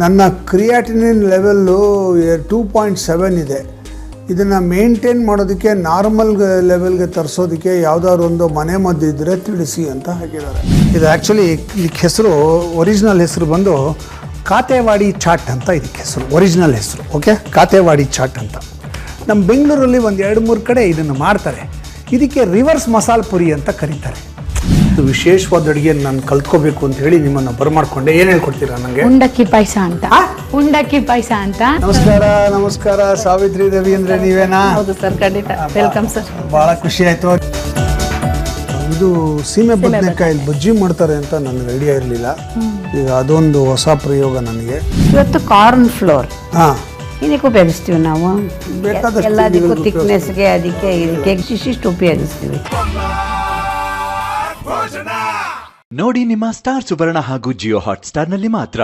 ನನ್ನ creatinine level 2.7 ಇದೆ. ಇದನ್ನು ಮೇಂಟೈನ್ ಮಾಡೋದಕ್ಕೆ ನಾರ್ಮಲ್ ಲೆವೆಲ್ಗೆ ತರಿಸೋದಕ್ಕೆ ಯಾವುದಾದ್ರು ಒಂದು ಮನೆ ಮದ್ದು ಇದ್ದರೆ ತಿಳಿಸಿ ಅಂತ ಹಾಕಿದ್ದಾರೆ. ಇದು ಆ್ಯಕ್ಚುಲಿ ಇದಕ್ಕೆ ಹೆಸರು, ಒರಿಜಿನಲ್ ಹೆಸರು ಬಂದು ಕಾತೆವಾಡಿ ಚಾಟ್ ಅಂತ ಇದಕ್ಕೆ ಹೆಸರು, ಒರಿಜಿನಲ್ ಹೆಸರು. ಓಕೆ, ಕಾತೆವಾಡಿ ಚಾಟ್ ಅಂತ. ನಮ್ಮ ಬೆಂಗಳೂರಲ್ಲಿ ಒಂದು 2-3 ಕಡೆ ಇದನ್ನು ಮಾಡ್ತಾರೆ. ಇದಕ್ಕೆ ರಿವರ್ಸ್ ಮಸಾಲೆ ಪುರಿ ಅಂತ ಕರೀತಾರೆ. ಇದು ವಿಶೇಷವಾದ ಅಡುಗೆ ನಾನು ಕಲ್ತ್ಕೋಬೇಕು ಅಂತ ಹೇಳಿ ನಿಮ್ಮನ್ನು ಬರಮಾಡ್ಕೊಂಡೆ. ಏನು ಹೇಳ್ಕೊಡ್ತೀರಾ ನನಗೆ? ಉಂಡಕ್ಕಿ ಪಾಯಸ ಅಂತ. ಉಂಡಕ್ಕಿ ಪಾಯಸ ಅಂತ. ನಮಸ್ಕಾರ. ನಮಸ್ಕಾರ ಸಾವಿತ್ರಿ ದೇವಿ ಅಂದ್ರೆ ನೀವೇನಾ? ಹೌದು ಸರ್, ಖಂಡಿತ. Welcome sir. ಭಾಳ ಖುಷಿ ಆಯಿತು. ಇದು ಸೀಮೆ ಬದನೆಕಾಯಿ ಬಜ್ಜಿ ಮಾಡ್ತಾರೆ ಅಂತ ನನಗೆ ಐಡಿಯಾ ಇರಲಿಲ್ಲ. ಈಗ ಅದೊಂದು ಹೊಸ ಪ್ರಯೋಗ ನನಗೆ. ಇವತ್ತು ಕಾರ್ನ್ ಫ್ಲೋರ್ ಹಾಂ, ಇದಕ್ಕೆ ಉಪಯೋಗಿಸ್ತೀವಿ ನಾವು. ಬೇಕಾದಷ್ಟು ಎಲ್ಲದಕ್ಕೂ ಥಿಕ್ನೆಸ್ಗೆ ಅದಕ್ಕೆ ಇದಕ್ಕೆ ಇಷ್ಟಿಷ್ಟು ಉಪಯೋಗಿಸ್ತೀವಿ. ನೋಡಿ ನಿಮ್ಮ ಸ್ಟಾರ್ ಸುವರ್ಣ ಹಾಗೂ ಜಿಯೋ ಹಾಟ್ ಸ್ಟಾರ್ ನಲ್ಲಿ ಮಾತ್ರ.